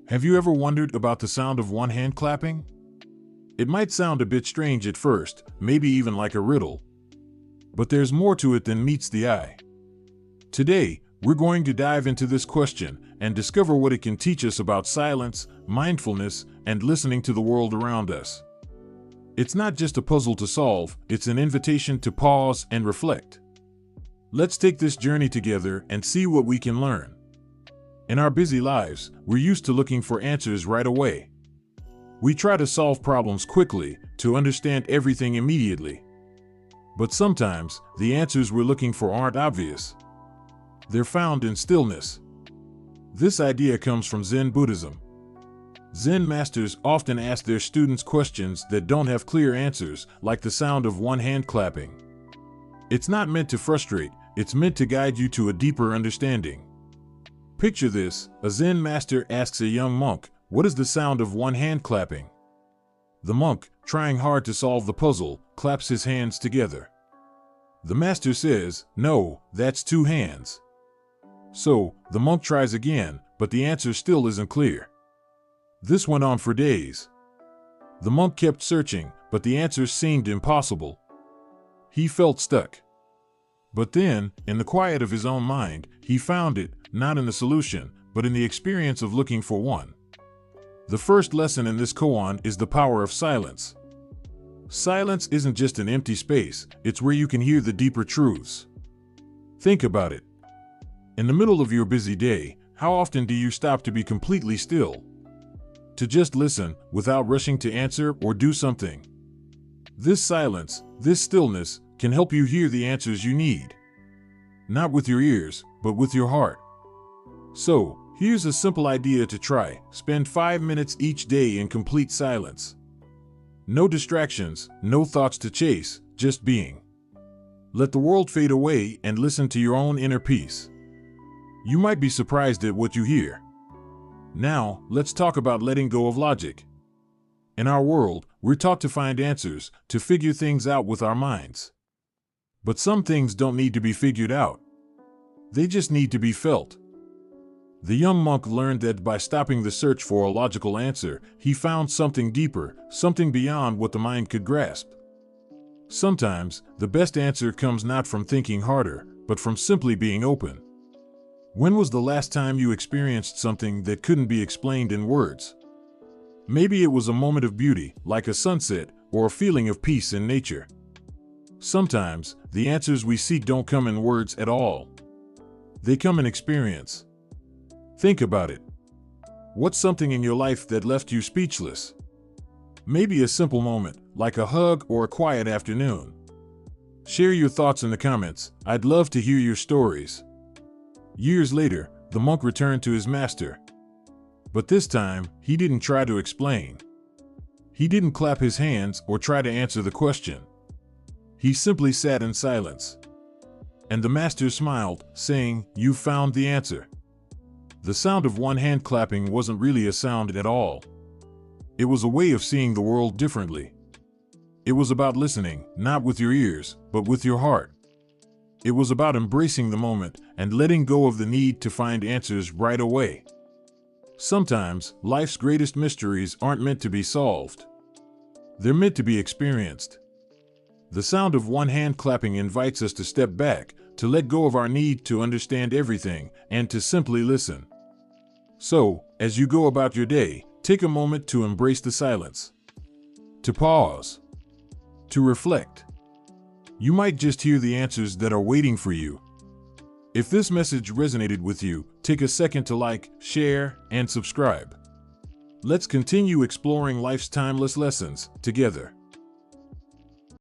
Have you ever wondered about the sound of one hand clapping? It might sound a bit strange at first, maybe even like a riddle. But there's more to it than meets the eye. Today, we're going to dive into this question and discover what it can teach us about silence, mindfulness, and listening to the world around us. It's not just a puzzle to solve, it's an invitation to pause and reflect. Let's take this journey together and see what we can learn. In our busy lives, we're used to looking for answers right away. We try to solve problems quickly, to understand everything immediately. But sometimes, the answers we're looking for aren't obvious. They're found in stillness. This idea comes from Zen Buddhism. Zen masters often ask their students questions that don't have clear answers, like the sound of one hand clapping. It's not meant to frustrate, it's meant to guide you to a deeper understanding. Picture this: a Zen master asks a young monk, "What is the sound of one hand clapping?" The monk, trying hard to solve the puzzle, claps his hands together. The master says, "No, that's two hands." So, the monk tries again, but the answer still isn't clear. This went on for days. The monk kept searching, but the answers seemed impossible. He felt stuck. But then, in the quiet of his own mind, he found it, not in the solution, but in the experience of looking for one. The first lesson in this koan is the power of silence. Silence isn't just an empty space, it's where you can hear the deeper truths. Think about it. In the middle of your busy day, how often do you stop to be completely still? To just listen, without rushing to answer or do something? This silence, this stillness, can help you hear the answers you need. Not with your ears, but with your heart. So, here's a simple idea to try. Spend 5 minutes each day in complete silence. No distractions, no thoughts to chase, just being. Let the world fade away and listen to your own inner peace. You might be surprised at what you hear. Now, let's talk about letting go of logic. In our world, we're taught to find answers, to figure things out with our minds. But some things don't need to be figured out. They just need to be felt. The young monk learned that by stopping the search for a logical answer, he found something deeper, something beyond what the mind could grasp. Sometimes, the best answer comes not from thinking harder, but from simply being open. When was the last time you experienced something that couldn't be explained in words? Maybe it was a moment of beauty, like a sunset, or a feeling of peace in nature. Sometimes, the answers we seek don't come in words at all. They come in experience. Think about it. What's something in your life that left you speechless? Maybe a simple moment, like a hug or a quiet afternoon. Share your thoughts in the comments. I'd love to hear your stories. Years later, the monk returned to his master. But this time, he didn't try to explain. He didn't clap his hands or try to answer the question. He simply sat in silence. And the master smiled, saying, "You found the answer." The sound of one hand clapping wasn't really a sound at all. It was a way of seeing the world differently. It was about listening, not with your ears, but with your heart. It was about embracing the moment and letting go of the need to find answers right away. Sometimes, life's greatest mysteries aren't meant to be solved. They're meant to be experienced. The sound of one hand clapping invites us to step back, to let go of our need to understand everything, and to simply listen. So, as you go about your day, take a moment to embrace the silence. To pause. To reflect. You might just hear the answers that are waiting for you. If this message resonated with you, take a second to like, share, and subscribe. Let's continue exploring life's timeless lessons together.